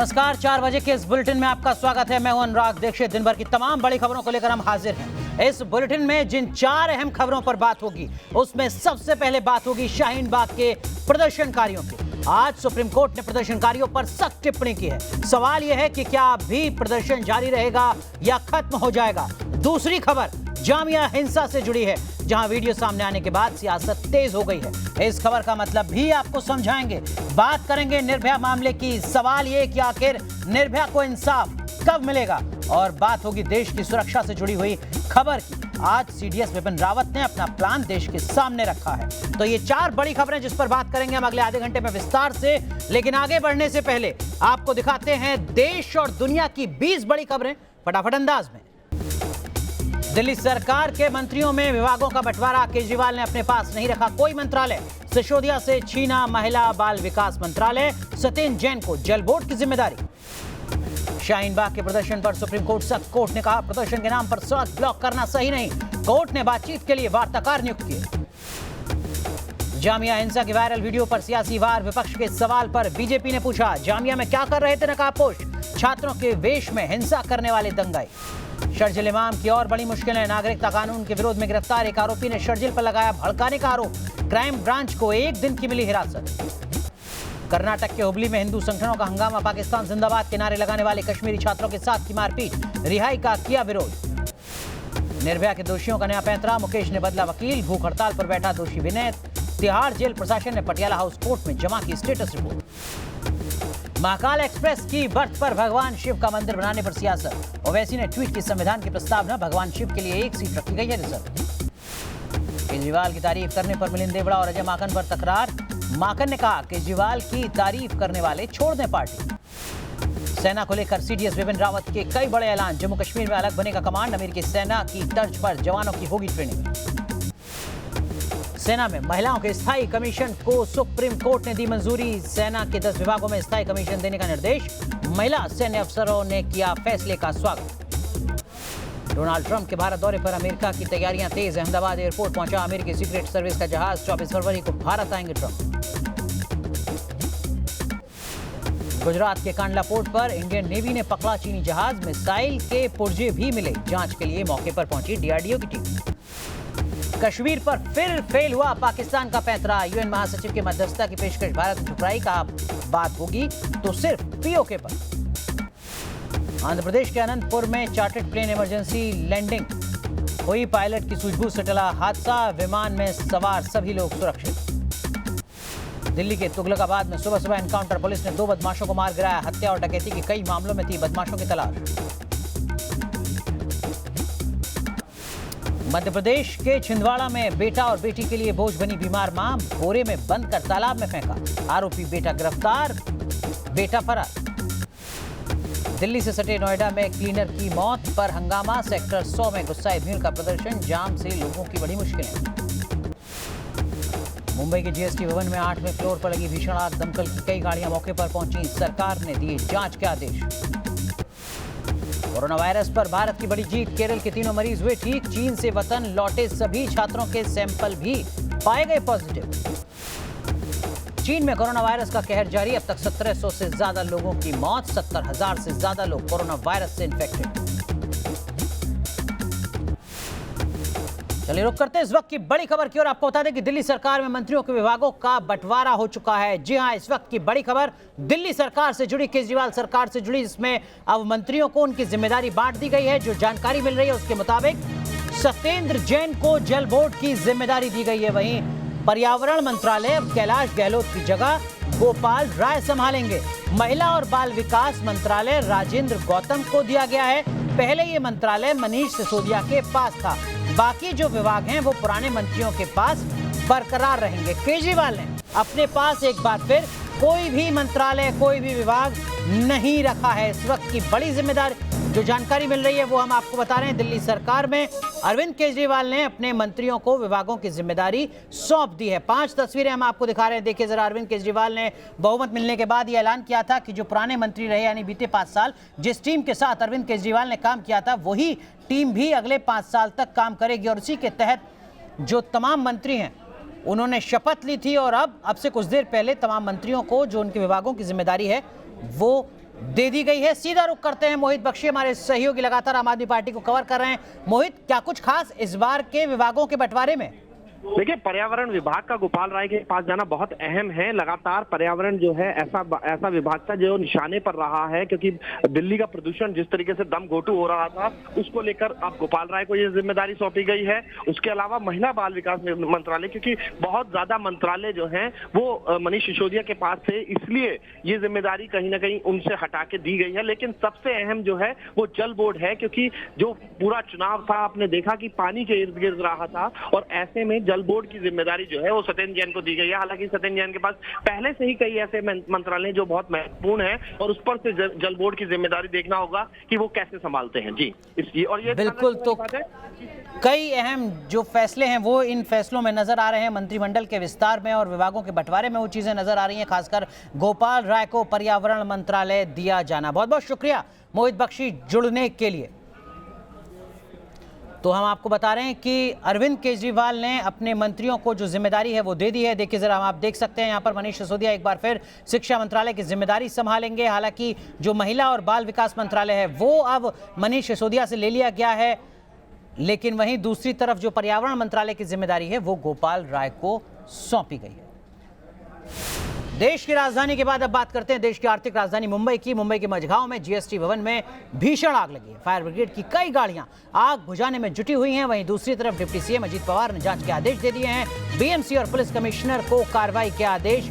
नमस्कार, 4 बजे के इस बुलेटिन में आपका स्वागत है। मैं हूं अनुराग दीक्षित। दिन भर की तमाम बड़ी खबरों को लेकर हम हाजिर हैं। इस बुलेटिन में जिन 4 अहम खबरों पर बात होगी, उसमें सबसे पहले बात होगी शाहीन बाग के प्रदर्शनकारियों की। आज सुप्रीम कोर्ट ने प्रदर्शनकारियों पर सख्त टिप्पणी की है। सवाल यह है कि क्या अभी प्रदर्शन जारी रहेगा या खत्म हो जाएगा। दूसरी खबर जामिया हिंसा से जुड़ी है, जहां वीडियो सामने आने के बाद सियासत तेज हो गई है। इस खबर का मतलब भी आपको समझाएंगे। बात करेंगे निर्भया मामले की। सवाल ये कि आखिर निर्भया को इंसाफ कब मिलेगा, और बात होगी देश की सुरक्षा से जुड़ी हुई खबर की। आज सीडीएस विपिन रावत ने अपना प्लान देश के सामने रखा है। तो ये 4 बड़ी खबरें जिस पर बात करेंगे हम अगले आधे घंटे में विस्तार से। लेकिन आगे बढ़ने से पहले आपको दिखाते हैं देश और दुनिया की 20 बड़ी खबरें फटाफट अंदाज में। दिल्ली सरकार के मंत्रियों में विभागों का बंटवारा। केजरीवाल ने अपने पास नहीं रखा कोई मंत्रालय। सिसोदिया से छीना महिला बाल विकास मंत्रालय। सत्येंद्र जैन को जल बोर्ड की जिम्मेदारी। शाहीन बाग के प्रदर्शन पर सुप्रीम कोर्ट सख्त। कोर्ट ने कहा प्रदर्शन के नाम पर सड़क ब्लॉक करना सही नहीं। कोर्ट ने बातचीत के लिए वार्ताकार नियुक्त किए। जामिया हिंसा की वायरल वीडियो पर सियासी वार। विपक्ष के सवाल पर बीजेपी ने पूछा, जामिया में क्या कर रहे थे नकाबपोश? छात्रों के वेश में हिंसा करने वाले दंगाई। शर्जिल इमाम की और बड़ी मुश्किलें। नागरिकता कानून के विरोध में गिरफ्तार एक आरोपी ने शर्जिल पर लगाया भड़काने का आरोप। क्राइम ब्रांच को 1 दिन की मिली हिरासत। कर्नाटक के हुबली में हिंदू संगठनों का हंगामा। पाकिस्तान जिंदाबाद के नारे लगाने वाले कश्मीरी छात्रों के साथ की मारपीट। रिहाई का किया विरोध। निर्भया के दोषियों का नया पैंतरा। मुकेश ने बदला वकील। भूख हड़ताल पर बैठा दोषी विनय। तिहाड़ जेल प्रशासन ने पटियाला हाउस कोर्ट में जमा की स्टेटस रिपोर्ट। महाकाल एक्सप्रेस की बर्थ पर भगवान शिव का मंदिर बनाने पर सियासत। ओवैसी ने ट्वीट की संविधान की प्रस्तावना। भगवान शिव के लिए 1 सीट रखी गई है रिजर्व। केजरीवाल की तारीफ करने पर मिलिंद देवड़ा और अजय माकन पर तकरार। माकन ने कहा केजरीवाल की तारीफ करने वाले छोड़ दें पार्टी। सेना को लेकर सीडीएस विपिन रावत के कई बड़े ऐलान। जम्मू कश्मीर में अलग बनेगा कमांड। अमेरिकी सेना की तर्ज पर जवानों की होगी ट्रेनिंग। सेना में महिलाओं के स्थायी कमीशन को सुप्रीम कोर्ट ने दी मंजूरी। सेना के 10 विभागों में स्थायी कमीशन देने का निर्देश। महिला सैन्य अफसरों ने किया फैसले का स्वागत। डोनाल्ड ट्रंप के भारत दौरे पर अमेरिका की तैयारियां तेज। अहमदाबाद एयरपोर्ट पहुंचा अमेरिकी सीक्रेट सर्विस का जहाज। 24 फरवरी को भारत आएंगे ट्रंप। गुजरात के कांडला पोर्ट पर इंडियन नेवी ने पकड़ा चीनी जहाज। मिसाइल के पुर्जे भी मिले। जांच के लिए मौके पर पहुंची डीआरडीओ की टीम। कश्मीर पर फिर फेल हुआ पाकिस्तान का पैंतरा। यूएन महासचिव की मध्यस्थता की पेशकश भारत ने ठुकराई। कहा बात होगी तो सिर्फ पीओके पर। आंध्र प्रदेश के अनंतपुर में चार्टर्ड प्लेन इमरजेंसी लैंडिंग हुई। पायलट की सूझबूझ से टला हादसा। विमान में सवार सभी लोग सुरक्षित। दिल्ली के तुगलकाबाद में सुबह सुबह एनकाउंटर। पुलिस ने 2 बदमाशों को मार गिराया। हत्या और डकैती के कई मामलों में थी बदमाशों की तलाश। मध्य प्रदेश के छिंदवाड़ा में बेटा और बेटी के लिए बोझ बनी बीमार मां। बोरे में बंद कर तालाब में फेंका। आरोपी बेटा गिरफ्तार, बेटा फरार। दिल्ली से सटे नोएडा में क्लीनर की मौत पर हंगामा। सेक्टर 100 में गुस्साए भीड़ का प्रदर्शन। जाम से लोगों की बड़ी मुश्किलें। मुंबई के जीएसटी भवन में 8वें फ्लोर पर लगी भीषण आग। दमकल की कई गाड़ियां मौके पर पहुंची। सरकार ने दिए जांच के आदेश। कोरोना वायरस पर भारत की बड़ी जीत। केरल के 3 मरीज हुए ठीक। चीन से वतन लौटे सभी छात्रों के सैंपल भी पाए गए पॉजिटिव। चीन में कोरोना वायरस का कहर जारी। अब तक 1700 से ज्यादा लोगों की मौत। 70,000 से ज्यादा लोग कोरोना वायरस से इन्फेक्टेड। चलिए रुक करते हैं इस वक्त की बड़ी खबर की ओर। आपको बता दें कि दिल्ली सरकार में मंत्रियों के विभागों का बंटवारा हो चुका है। जी हां, इस वक्त की बड़ी खबर दिल्ली सरकार से जुड़ी, केजरीवाल सरकार से जुड़ी, जिसमें अब मंत्रियों को उनकी जिम्मेदारी बांट दी गई है। जो जानकारी मिल रही है उसके मुताबिक सत्येंद्र जैन को जल बोर्ड की जिम्मेदारी दी गई है। वहीं पर्यावरण मंत्रालय अब कैलाश गहलोत की जगह गोपाल राय संभालेंगे। महिला और बाल विकास मंत्रालय राजेंद्र गौतम को दिया गया है। पहले ये मंत्रालय मनीष सिसोदिया के पास था। बाकी जो विभाग हैं वो पुराने मंत्रियों के पास बरकरार रहेंगे। केजरीवाल ने अपने पास एक बार फिर कोई भी मंत्रालय, कोई भी विभाग नहीं रखा है। इस वक्त की बड़ी जिम्मेदारी जो जानकारी मिल रही है वो हम आपको बता रहे हैं। दिल्ली सरकार में अरविंद केजरीवाल ने अपने मंत्रियों को विभागों की जिम्मेदारी सौंप दी है। 5 तस्वीरें हम आपको दिखा रहे हैं। देखिए जरा, अरविंद केजरीवाल ने बहुमत मिलने के बाद ये ऐलान किया था कि जो पुराने मंत्री रहे, यानी बीते 5 साल जिस टीम के साथ अरविंद केजरीवाल ने काम किया था, वही टीम भी अगले 5 साल तक काम करेगी। और उसी के तहत जो तमाम मंत्री हैं उन्होंने शपथ ली थी। और अब से कुछ देर पहले तमाम मंत्रियों को जो उनके विभागों की जिम्मेदारी है वो दे दी गई है। सीधा रुख करते हैं मोहित बख्शी, हमारे सहयोगी लगातार आम आदमी पार्टी को कवर कर रहे हैं। मोहित, क्या कुछ खास इस बार के विभागों के बंटवारे में? देखिए, पर्यावरण विभाग का गोपाल राय के पास जाना बहुत अहम है। लगातार पर्यावरण जो है ऐसा विभाग था जो निशाने पर रहा है, क्योंकि दिल्ली का प्रदूषण जिस तरीके से दम घोटू हो रहा था, उसको लेकर अब गोपाल राय को ये जिम्मेदारी सौंपी गई है। उसके अलावा महिला बाल विकास मंत्रालय, क्योंकि बहुत ज्यादा मंत्रालय जो है वो मनीष सिसोदिया के पास थे, इसलिए ये जिम्मेदारी कहीं ना कहीं उनसे हटा के दी गई है। लेकिन सबसे अहम जो है वो जल बोर्ड है, क्योंकि जो पूरा चुनाव था आपने देखा कि पानी के इर्द गिर्द रहा था, और ऐसे में जल बोर्ड की जिम्मेदारी जो है वो सत्येंद्र जैन को दी गई है। हालांकि सत्येंद्र जैन के पास पहले से ही कई ऐसे मंत्रालय जो बहुत महत्वपूर्ण है, और उस पर से जल बोर्ड की जिम्मेदारी देखना होगा कि वो कैसे संभालते हैं। जी, इसलिए और ये बिल्कुल, तो कई अहम जो फैसले हैं वो इन फैसलों में नजर आ रहे हैं। मंत्रिमंडल के विस्तार में और विभागों के बंटवारे में वो चीजें नजर आ रही हैं, खासकर गोपाल राय को पर्यावरण मंत्रालय दिया जाना। बहुत बहुत शुक्रिया मोहित बख्शी जुड़ने के लिए। तो हम आपको बता रहे हैं कि अरविंद केजरीवाल ने अपने मंत्रियों को जो जिम्मेदारी है वो दे दी है। देखिए जरा, आप देख सकते हैं यहाँ पर मनीष सिसोदिया एक बार फिर शिक्षा मंत्रालय की जिम्मेदारी संभालेंगे। हालांकि जो महिला और बाल विकास मंत्रालय है वो अब मनीष सिसोदिया से ले लिया गया है, लेकिन वहीं दूसरी तरफ जो पर्यावरण मंत्रालय की जिम्मेदारी है वो गोपाल राय को सौंपी गई है। देश की राजधानी के बाद अब बात करते हैं देश की आर्थिक राजधानी मुंबई की। मुंबई के मझगांव में जीएसटी भवन में भीषण आग लगी है। फायर ब्रिगेड की कई गाड़ियां आग बुझाने में जुटी हुई हैं। वहीं दूसरी तरफ डिप्टी सीएम अजीत पवार ने जांच के आदेश दे दिए हैं। बीएमसी और पुलिस कमिश्नर को कार्रवाई के आदेश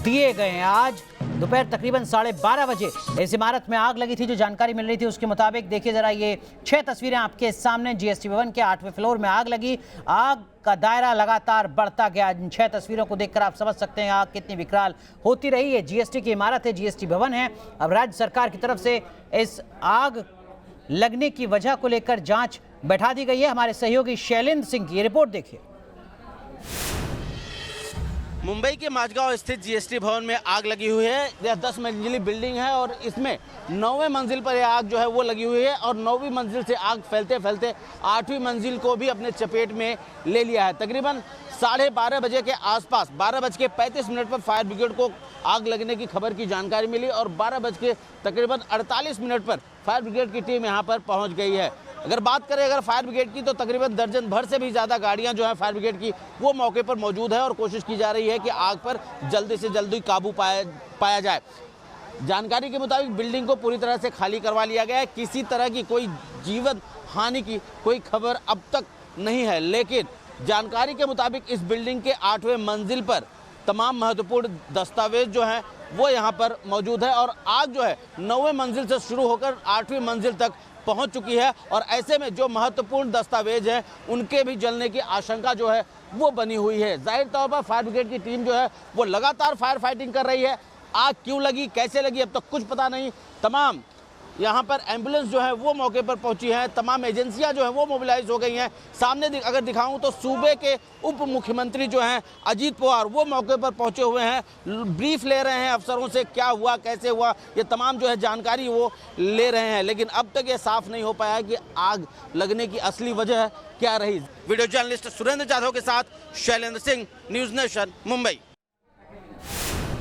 दिए गए हैं। आज दोपहर तकरीबन 12:30 बजे इस इमारत में आग लगी थी। जो जानकारी मिल रही थी उसके मुताबिक देखिए जरा, ये 6 तस्वीरें आपके सामने। जीएसटी भवन के 8वें फ्लोर में आग लगी। आग का दायरा लगातार बढ़ता गया। इन 6 तस्वीरों को देखकर आप समझ सकते हैं आग कितनी विकराल होती रही है। जीएसटी की इमारत है, जीएसटी भवन है। अब राज्य सरकार की तरफ से इस आग लगने की वजह को लेकर जांच बैठा दी गई है। हमारे सहयोगी शैलेंद्र सिंह की रिपोर्ट देखिए। मुंबई के माझगांव स्थित जीएसटी भवन में आग लगी हुई है। यह 10 मंजिली बिल्डिंग है और इसमें 9वें मंजिल पर यह आग जो है वो लगी हुई है, और 9वीं मंजिल से आग फैलते फैलते 8वीं मंजिल को भी अपने चपेट में ले लिया है। तकरीबन 12:30 बजे के आसपास 12:35 पर फायर ब्रिगेड को आग लगने की खबर की जानकारी मिली, और 12:48 पर फायर ब्रिगेड की टीम यहाँ पर पहुँच गई है। अगर बात करें फायर ब्रिगेड की, तो तकरीबन दर्जन भर से भी ज़्यादा गाड़ियां जो है फायर ब्रिगेड की वो मौके पर मौजूद है, और कोशिश की जा रही है कि आग पर जल्दी से जल्दी काबू पाया जाए। जानकारी के मुताबिक बिल्डिंग को पूरी तरह से खाली करवा लिया गया है। किसी तरह की कोई जीवन हानि की कोई खबर अब तक नहीं है, लेकिन जानकारी के मुताबिक इस बिल्डिंग के 8वें मंजिल पर तमाम महत्वपूर्ण दस्तावेज जो हैं वो यहाँ पर मौजूद है, और आग जो है 9वें मंजिल से शुरू होकर 8वीं मंजिल तक पहुंच चुकी है। और ऐसे में जो महत्वपूर्ण दस्तावेज हैं उनके भी जलने की आशंका जो है वो बनी हुई है। जाहिर तौर पर फायर ब्रिगेड की टीम जो है वो लगातार फायर फाइटिंग कर रही है। आग क्यों लगी, कैसे लगी, अब तक कुछ पता नहीं। तमाम यहाँ पर एम्बुलेंस जो है वो मौके पर पहुंची है, तमाम एजेंसियां जो है वो मोबिलाइज हो गई हैं। सामने अगर दिखाऊं तो सूबे के उप मुख्यमंत्री जो हैं अजीत पवार वो मौके पर पहुंचे हुए हैं, ब्रीफ ले रहे हैं अफसरों से, क्या हुआ कैसे हुआ, ये तमाम जो है जानकारी वो ले रहे हैं। लेकिन अब तक ये साफ नहीं हो पाया कि आग लगने की असली वजह क्या रही। वीडियो जर्नलिस्ट सुरेंद्र जाधव के साथ शैलेंद्र सिंह, न्यूज़ नेशन, मुंबई।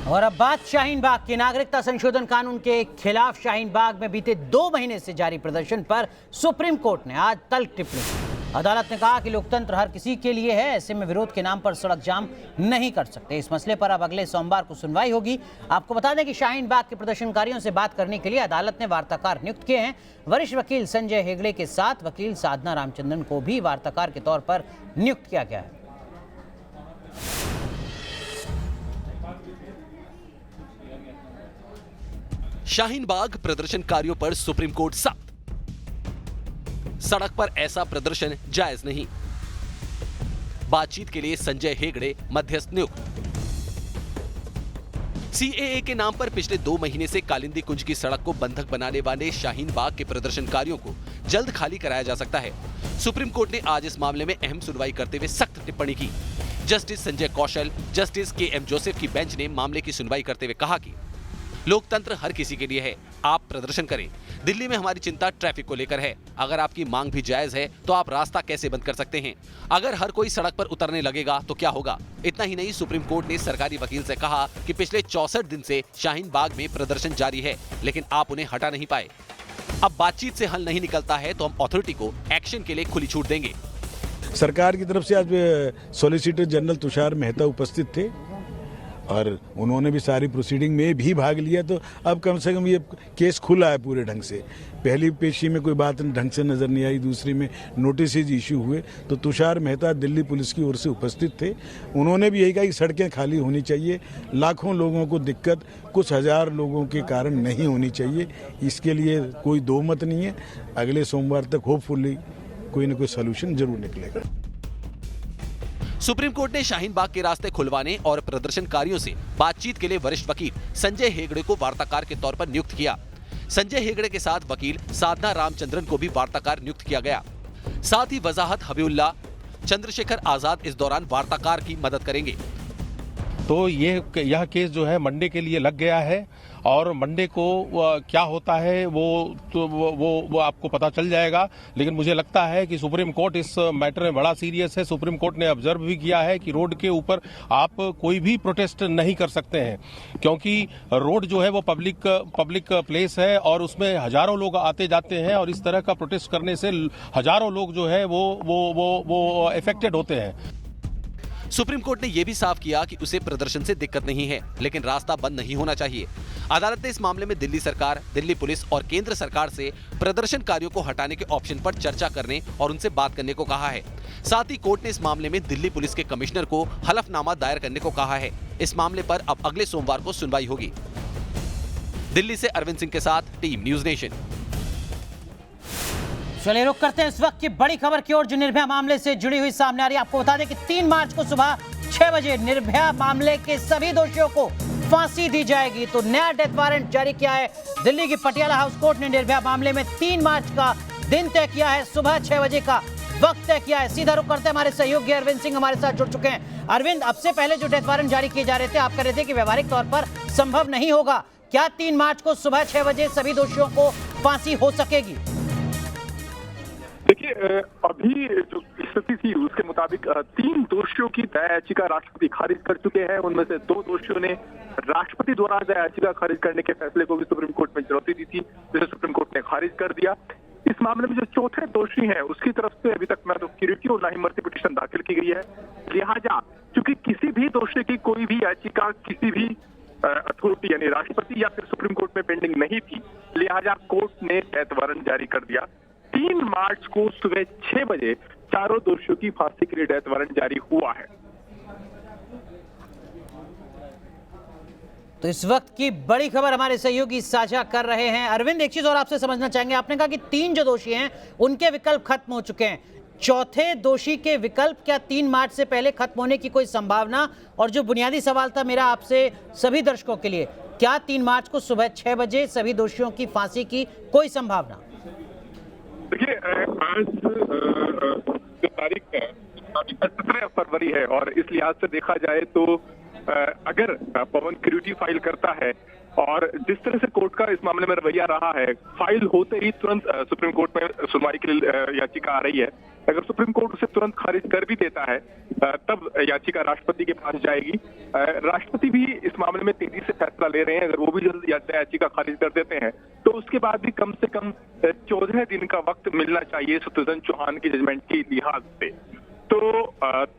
और अब बात शाहीन बाग की। नागरिकता संशोधन कानून के खिलाफ शाहीन बाग में बीते 2 महीने से जारी प्रदर्शन पर सुप्रीम कोर्ट ने आज तल्ख टिप्पणी की। अदालत ने कहा कि लोकतंत्र हर किसी के लिए है, ऐसे में विरोध के नाम पर सड़क जाम नहीं कर सकते। इस मसले पर अब अगले सोमवार को सुनवाई होगी। आपको बता दें कि शाहीन बाग के प्रदर्शनकारियों से बात करने के लिए अदालत ने वार्ताकार नियुक्त किए हैं। वरिष्ठ वकील संजय हेगड़े के साथ वकील साधना रामचंद्रन को भी वार्ताकार के तौर पर नियुक्त किया गया है। शाहीन बाग प्रदर्शनकारियों पर सुप्रीम कोर्ट सख्त। सड़क पर ऐसा प्रदर्शन जायज नहीं। बातचीत के लिए संजय हेगड़े मध्यस्थ नियुक्त। सीएए के नाम पर पिछले 2 महीने से कालिंदी कुंज की सड़क को बंधक बनाने वाले शाहीन बाग के प्रदर्शनकारियों को जल्द खाली कराया जा सकता है। सुप्रीम कोर्ट ने आज इस मामले में अहम सुनवाई करते हुए सख्त टिप्पणी की। जस्टिस संजय कौशल, जस्टिस के एम जोसेफ की बेंच ने मामले की सुनवाई करते हुए कहा कि लोकतंत्र हर किसी के लिए है, आप प्रदर्शन करें। दिल्ली में हमारी चिंता ट्रैफिक को लेकर है। अगर आपकी मांग भी जायज है तो आप रास्ता कैसे बंद कर सकते हैं? अगर हर कोई सड़क पर उतरने लगेगा तो क्या होगा? इतना ही नहीं, सुप्रीम कोर्ट ने सरकारी वकील से कहा कि पिछले 64 दिन से शाहीन बाग में प्रदर्शन जारी है, लेकिन आप उन्हें हटा नहीं पाए। अब बातचीत से हल नहीं निकलता है तो हम अथॉरिटी को एक्शन के लिए खुली छूट देंगे। सरकार की तरफ से आज सॉलिसिटर जनरल तुषार मेहता उपस्थित थे और उन्होंने भी सारी प्रोसीडिंग में भी भाग लिया, तो अब कम से कम ये केस खुला है पूरे ढंग से। पहली पेशी में कोई बात ढंग से नजर नहीं आई, दूसरी में नोटिस इश्यू हुए, तो तुषार मेहता दिल्ली पुलिस की ओर से उपस्थित थे। उन्होंने भी यही कहा कि सड़कें खाली होनी चाहिए, लाखों लोगों को दिक्कत कुछ हजार लोगों के कारण नहीं होनी चाहिए, इसके लिए कोई दो मत नहीं है। अगले सोमवार तक होपफुली कोई न कोई सोल्यूशन जरूर निकलेगा। सुप्रीम कोर्ट ने शाहीन बाग के रास्ते खुलवाने और प्रदर्शनकारियों से बातचीत के लिए वरिष्ठ वकील संजय हेगड़े को वार्ताकार के तौर पर नियुक्त किया। संजय हेगड़े के साथ वकील साधना रामचंद्रन को भी वार्ताकार नियुक्त किया गया। साथ ही वजाहत हबीबुल्लाह, चंद्रशेखर आजाद इस दौरान वार्ताकार की मदद करेंगे। तो यह केस जो है मंडे के लिए लग गया है और मंडे को क्या होता है वो आपको पता चल जाएगा। लेकिन मुझे लगता है कि सुप्रीम कोर्ट इस मैटर में बड़ा सीरियस है। सुप्रीम कोर्ट ने ऑब्जर्व भी किया है कि रोड के ऊपर आप कोई भी प्रोटेस्ट नहीं कर सकते हैं, क्योंकि रोड जो है वो पब्लिक प्लेस है और उसमें हजारों लोग आते जाते हैं और इस तरह का प्रोटेस्ट करने से हजारों लोग जो है वो अफेक्टेड होते हैं। सुप्रीम कोर्ट ने यह भी साफ किया कि उसे प्रदर्शन से दिक्कत नहीं है, लेकिन रास्ता बंद नहीं होना चाहिए। अदालत ने इस मामले में दिल्ली सरकार, दिल्ली पुलिस और केंद्र सरकार से प्रदर्शनकारियों को हटाने के ऑप्शन पर चर्चा करने और उनसे बात करने को कहा है। साथ ही कोर्ट ने इस मामले में दिल्ली पुलिस के कमिश्नर को हलफनामा दायर करने को कहा है। इस मामले पर अब अगले सोमवार को सुनवाई होगी। दिल्ली से अरविंद सिंह के साथ टीम न्यूज नेशन। चलिए रुक करते हैं इस वक्त की बड़ी खबर की ओर जो निर्भया मामले से जुड़ी हुई सामने आ रही है। आपको बता दें कि 3 मार्च को सुबह 6 बजे निर्भया मामले के सभी दोषियों को फांसी दी जाएगी। तो नया डेथ वारंट जारी किया है दिल्ली की पटियाला हाउस कोर्ट ने। निर्भया मामले में 3 मार्च का दिन तय किया है, सुबह 6 बजे का वक्त तय किया है। सीधा रुक करते हैं, हमारे सहयोगी अरविंद सिंह हमारे साथ जुड़ चुके हैं। अरविंद, अब से पहले जो डेथ वारंट जारी किए जा रहे थे, आप कह रहे थे कि व्यवहारिक तौर पर संभव नहीं होगा। क्या 3 मार्च को सुबह 6 बजे सभी दोषियों को फांसी हो सकेगी? देखिए, अभी जो स्थिति थी उसके मुताबिक 3 दोषियों की दया याचिका राष्ट्रपति खारिज कर चुके हैं। उनमें से 2 दोषियों ने राष्ट्रपति द्वारा दया याचिका खारिज करने के फैसले को भी सुप्रीम कोर्ट में चुनौती दी थी, जिसे सुप्रीम कोर्ट ने खारिज कर दिया। इस मामले में जो चौथे दोषी हैं उसकी तरफ से अभी तक न तो क्यूरेटिव और न ही मर्सी पिटीशन दाखिल की गई है। लिहाजा चूंकि किसी भी दोषी की कोई भी याचिका किसी भी अथॉरिटी यानी राष्ट्रपति या फिर सुप्रीम कोर्ट में पेंडिंग नहीं थी, लिहाजा कोर्ट ने डेथ वारंट जारी कर दिया। 3 मार्च को सुबह 6 बजे चारों दोषियों की फांसी के लिए डेथ वारंट जारी हुआ है। तो इस वक्त की बड़ी खबर हमारे सहयोगी साझा कर रहे हैं। अरविंद, एक चीज और आपसे समझना चाहेंगे। आपने कहा कि 3 जो दोषी हैं उनके विकल्प खत्म हो चुके हैं। चौथे दोषी के विकल्प क्या 3 मार्च से पहले खत्म होने की कोई संभावना? और जो बुनियादी सवाल था मेरा आपसे सभी दर्शकों के लिए, क्या 3 मार्च को सुबह 6 बजे सभी दोषियों की फांसी की कोई संभावना? देखिए, आज जो तारीख है 17 फरवरी है और इस लिहाज से देखा जाए तो अगर पवन क्यूरेटिव फाइल करता है और जिस तरह से कोर्ट का इस मामले में रवैया रहा है, फाइल होते ही तुरंत सुप्रीम कोर्ट में सुनवाई के लिए याचिका आ रही है। अगर सुप्रीम कोर्ट उसे तुरंत खारिज कर भी देता है तब याचिका राष्ट्रपति के पास जाएगी। राष्ट्रपति भी इस मामले में तेजी से फैसला ले रहे हैं। अगर वो भी जल्द याचिका खारिज कर देते हैं तो उसके बाद भी कम से कम 14 दिन का वक्त मिलना चाहिए शत्रुघ्न चौहान की जजमेंट के लिहाज से। तो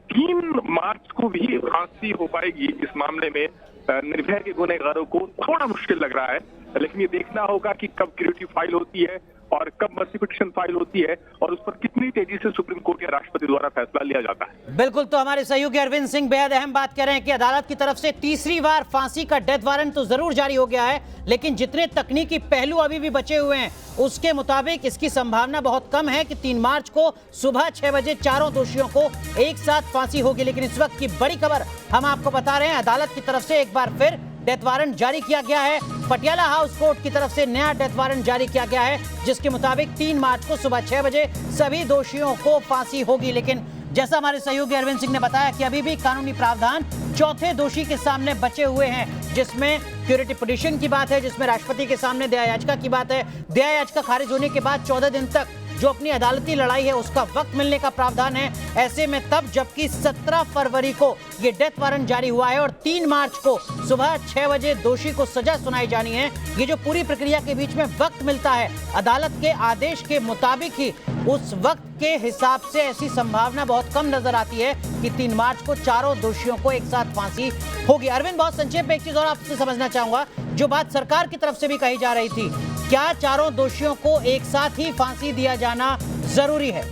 3 मार्च को भी फांसी हो पाएगी इस मामले में निर्भया के गुनहगारों को थोड़ा मुश्किल लग रहा है, लेकिन ये देखना होगा कि कब क्यूरेटिव फाइल होती है और कब मर्सी पिटीशन फाइल होती है और उस पर कितनी तेजी से सुप्रीम कोर्ट या राष्ट्रपति द्वारा फैसला लिया जाता है। बिल्कुल, तो हमारे सहयोगी अरविंद सिंह बेहद अहम बात कह रहे हैं कि अदालत की तरफ से तीसरी बार फांसी का डेथ वारंट तो जरूर जारी हो गया है, लेकिन जितने तकनीकी पहलू अभी भी बचे हुए हैं उसके मुताबिक इसकी संभावना बहुत कम है कि 3 मार्च को सुबह 6 बजे चारों दोषियों को एक साथ फांसी होगी। लेकिन इस वक्त की बड़ी खबर हम आपको बता रहे हैं, अदालत की तरफ से एक बार फिर डेथ वारंट जारी किया गया है। पटियाला हाउस कोर्ट की तरफ से नया डेथ वारंट जारी किया गया है, जिसके मुताबिक 3 मार्च को सुबह 6 बजे सभी दोषियों को फांसी होगी। लेकिन जैसा हमारे सहयोगी अरविंद सिंह ने बताया कि अभी भी कानूनी प्रावधान चौथे दोषी के सामने बचे हुए हैं, जिसमें क्यूरेटिव पिटीशन की बात है, जिसमें राष्ट्रपति के सामने दया याचिका की बात है। दया याचिका खारिज होने के बाद 14 दिन तक जो अपनी अदालती लड़ाई है उसका वक्त मिलने का प्रावधान है। ऐसे में तब जबकि 17 फरवरी को ये डेथ वारंट जारी हुआ है और 3 मार्च को सुबह 6 बजे दोषी को सजा सुनाई जानी है। ये जो पूरी प्रक्रिया के बीच में वक्त मिलता है, अदालत के आदेश के मुताबिक ही उस वक्त के हिसाब से ऐसी संभावना बहुत कम नजर आती है कि 3 मार्च को चारों दोषियों को एक साथ फांसी होगी। अरविंद, बहुत संक्षेप में एक चीज और आपसे समझना चाहूंगा, जो बात सरकार की तरफ से भी कही जा रही थी, क्या चारों दोषियों को एक साथ ही फांसी दिया जाना जरूरी है?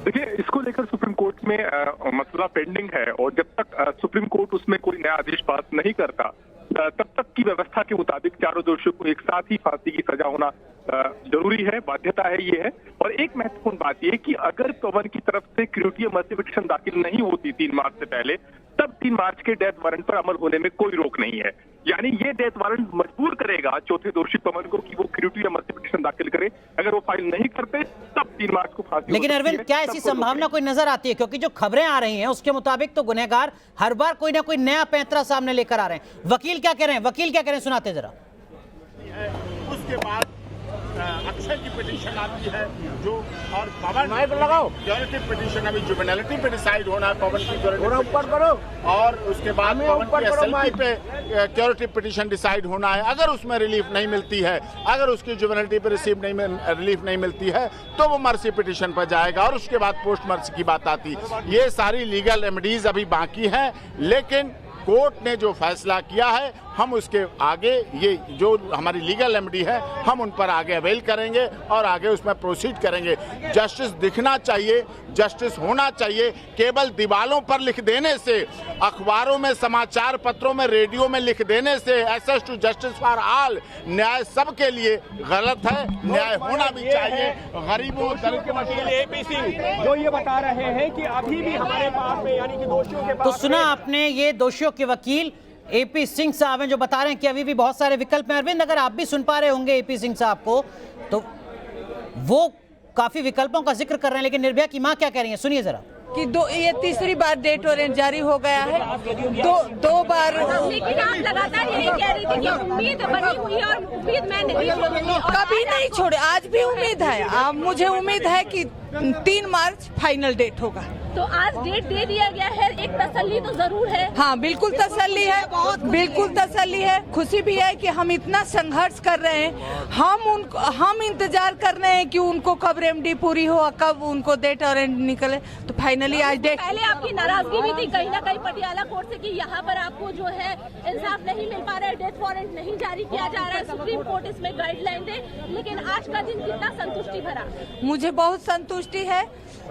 देखिए, इसको लेकर सुप्रीम कोर्ट में मसला पेंडिंग है और जब तक सुप्रीम कोर्ट उसमें कोई नया आदेश पास नहीं करता तब तक की व्यवस्था के मुताबिक चारों दोषियों को एक साथ ही फांसी की सजा होना जरूरी है, बाध्यता है ये है। और एक महत्वपूर्ण बात यह कि अगर पवन की तरफ से क्यूरेटिव मर्सी पिटीशन दाखिल नहीं होती 3 मार्च से पहले, तब 3 मार्च के डेथ वारंट पर अमल होने में कोई रोक नहीं है। यानी ये डेथ वारंट मजबूर करेगा चौथे दोषी पवन को कि वो क्यूरेटिव मर्सी पिटीशन दाखिल करे। अगर वो फाइल नहीं करते तब 3 मार्च को फांसी। लेकिन अरविंद, क्या ऐसी संभावना कोई नजर आती है? क्योंकि जो खबरें आ रही हैं उसके मुताबिक तो गुनहगार हर बार कोई ना कोई नया पैंतरा सामने लेकर आ रहे हैं। वकील क्या कह रहे हैं? वकील क्या कह रहे हैं, सुनाते जरा। उसके बाद अक्षय की पिटीशन आती है जो, और पवन क्यूरेटिव पिटीशन अभी जुवेनिलिटी पे डिसाइड होना है, पवन की क्यूरेटिव, और उसके बाद पवन की एसएलपी पे क्यूरेटिव पिटीशन डिसाइड होना है। अगर उसमें रिलीफ नहीं मिलती है, अगर उसकी जुवेनिलिटी पे रिलीफ नहीं मिलती है तो वो मर्सी पिटीशन पर जाएगा और उसके बाद पोस्ट मर्सी की बात आती। ये सारी लीगल रेमेडीज अभी बाकी हैं, लेकिन कोर्ट ने जो फैसला किया है हम उसके आगे, ये जो हमारी लीगल रेमेडी है हम उन पर आगे अवेल करेंगे और आगे उसमें प्रोसीड करेंगे। जस्टिस दिखना चाहिए, जस्टिस होना चाहिए। केवल दीवारों पर लिख देने से, अखबारों में, समाचार पत्रों में, रेडियो में लिख देने से access to justice for all, न्याय सबके लिए गलत है। न्याय होना भी चाहिए। गरीबों, दलित वकील एपी सिंह जो ये बता रहे हैं कि अभी भी हमारे पास में, यानी कि दोषियों के पास, तो सुना आपने, ये दोषियों के वकील एपी सिंह साहब हैं जो बता रहे हैं कि अभी भी बहुत सारे विकल्प हैं। अरविंद, अगर आप भी सुन पा रहे होंगे एपी सिंह साहब को, तो वो काफी विकल्पों का जिक्र कर रहे हैं, लेकिन निर्भया की मां क्या कह रही है, सुनिए जरा। कि ये तीसरी बार डेथ वारंट जारी हो गया है, दो बार। लेकिन आप लगातार यही कह रही थी कि उम्मीद बनी हुई है और उम्मीद मैं नहीं छोड़ूंगी, कभी नहीं छोड़े, आज भी उम्मीद है। मुझे उम्मीद है कि 3 मार्च फाइनल डेट होगा। तो आज डेट दे दिया गया है, एक तसल्ली तो जरूर है। हाँ, बिल्कुल तसल्ली है, बिल्कुल तसल्ली है। खुशी भी है कि हम इतना संघर्ष कर रहे हैं, हम इंतजार कर रहे हैं कि उनको कब रेमेडी पूरी हो, कब उनको डेथ वारंट निकले। तो फाइनली आज डेट। पहले आपकी नाराजगी भी थी कहीं ना कहीं पटियाला कोर्ट से कि यहाँ पर आपको जो है इंसाफ नहीं मिल पा रहा है, डेथ वारंट नहीं जारी किया जा रहा है, सुप्रीम कोर्ट इसमें गाइडलाइन दे। लेकिन आज का दिन कितना संतुष्टि भरा? मुझे बहुत संतुष्टि है।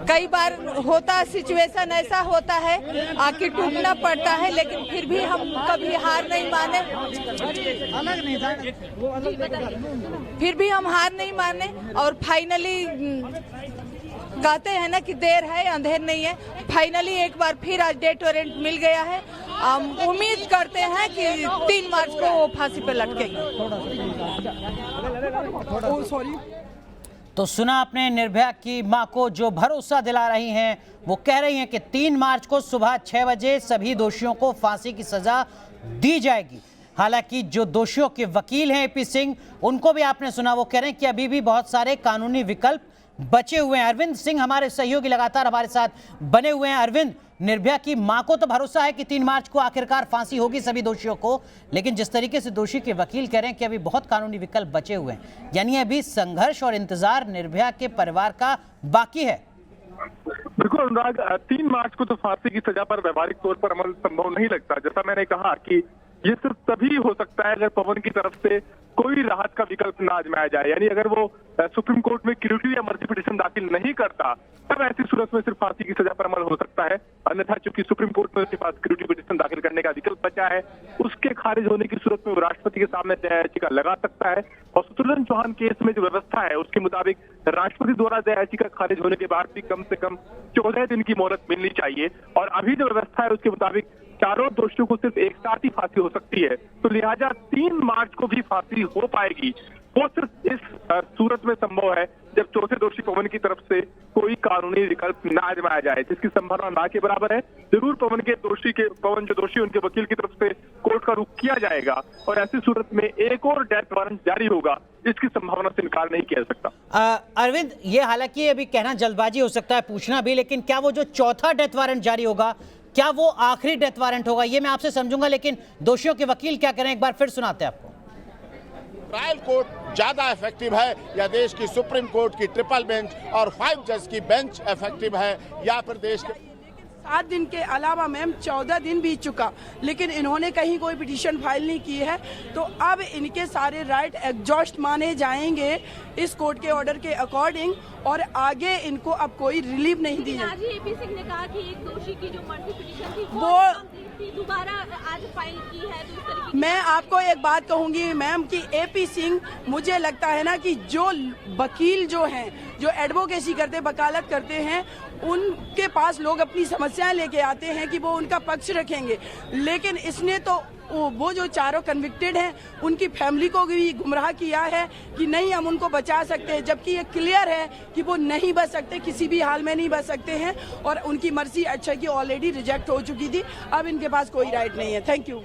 कई बार होता सिचुएशन ऐसा होता है, आखिर टूटना पड़ता है, लेकिन फिर भी हम कभी हार नहीं माने, फिर भी हम हार नहीं माने और फाइनली कहते हैं ना कि देर है अंधेर नहीं है। फाइनली एक बार फिर आज डेथ वारंट मिल गया है। हम उम्मीद करते हैं कि 3 मार्च को वो फांसी पे लटकेंगे। तो सुना आपने निर्भया की मां को जो भरोसा दिला रही हैं, वो कह रही हैं कि 3 मार्च को सुबह 6 बजे सभी दोषियों को फांसी की सजा दी जाएगी। हालांकि जो दोषियों के वकील हैं एपी सिंह, उनको भी आपने सुना, वो कह रहे हैं कि अभी भी बहुत सारे कानूनी विकल्प बचे हुए हैं। अरविंद सिंह हमारे सहयोगी लगातार हमारे साथ बने हुए हैं। अरविंद, निर्भया की मां को तो भरोसा है कि 3 मार्च को आखिरकार फांसी होगी सभी दोषियों को, लेकिन जिस तरीके से दोषी के वकील कह रहे हैं कि अभी बहुत कानूनी विकल्प बचे हुए हैं, यानी अभी संघर्ष और इंतजार निर्भया के परिवार का बाकी है। बिल्कुल अनुराग, 3 मार्च को तो फांसी की सजा पर व्यवहारिक तौर पर अमल संभव नहीं लगता। जैसा मैंने कहा कि ये सिर्फ तभी हो सकता है अगर पवन की तरफ से कोई राहत का विकल्प ना आजमाया जाए। यानी अगर वो सुप्रीम कोर्ट में क्यूरेटिव या मर्सी पिटीशन दाखिल नहीं करता, तब ऐसी सूरत में सिर्फ फांसी की सजा पर अमल हो सकता है। अन्यथा चूंकि सुप्रीम कोर्ट में उसके पास क्यूरेटिव पिटीशन दाखिल करने का विकल्प बचा है, उसके खारिज होने की सूरत में वो राष्ट्रपति के सामने दया याचिका लगा सकता है। और शत्रुघ्न चौहान केस में जो व्यवस्था है उसके मुताबिक राष्ट्रपति द्वारा दया याचिका खारिज होने के बाद भी कम से कम 14 दिन की मोहलत मिलनी चाहिए। और अभी जो व्यवस्था है उसके मुताबिक चारों दोषियों को सिर्फ एक साथ ही फांसी हो सकती है। तो लिहाजा 3 मार्च को भी फांसी हो पाएगी। वो सिर्फ इस सूरत में संभव है जब चौथे दोषी पवन की तरफ से कोई कानूनी विकल्प न आजमाया जाए, जिसकी संभावना ना के बराबर है। जरूर पवन जो दोषी उनके वकील की तरफ से कोर्ट का रुख किया जाएगा और ऐसी सूरत में एक और डेथ वारंट जारी होगा, इसकी संभावना से इनकार नहीं किया जा सकता। अरविंद, ये हालांकि अभी कहना जल्दबाजी हो सकता है, पूछना भी, लेकिन क्या वो जो चौथा डेथ वारंट जारी होगा, क्या वो आखिरी डेथ वारंट होगा, ये मैं आपसे समझूंगा, लेकिन दोषियों के वकील क्या करें, एक बार फिर सुनाते हैं आपको। ट्रायल कोर्ट ज्यादा इफेक्टिव है या देश की सुप्रीम कोर्ट की ट्रिपल बेंच और 5 जज की बेंच इफेक्टिव है या फिर देश के 7 दिन के अलावा मैम 14 दिन बीत चुका, लेकिन इन्होंने कहीं कोई पिटीशन फाइल नहीं की है, तो अब इनके सारे राइट एग्जॉस्ट माने जाएंगे इस कोर्ट के ऑर्डर के अकॉर्डिंग और आगे इनको अब कोई रिलीफ नहीं दी जाएगी। एपी सिंह ने कहा कि एक दोषी की जो मर्जी पिटीशन थी वो दोबारा आज फाइल की है, तो इस तरीके मैं आपको एक बात कहूंगी मैम कि एपी सिंह, मुझे लगता है ना कि जो वकील जो हैं, जो एडवोकेसी करते, वकालत करते हैं, उनके पास लोग अपनी समस्याएं लेके आते हैं कि वो उनका पक्ष रखेंगे, लेकिन इसने तो वो जो चारों कन्विक्टेड हैं उनकी फैमिली को भी गुमराह किया है कि नहीं हम उनको बचा सकते हैं, जबकि ये क्लियर है कि वो नहीं बच सकते, किसी भी हाल में नहीं बच सकते हैं और उनकी मर्जी अच्छा की ऑलरेडी रिजेक्ट हो चुकी थी, अब इनके पास कोई राइट नहीं है। Thank you.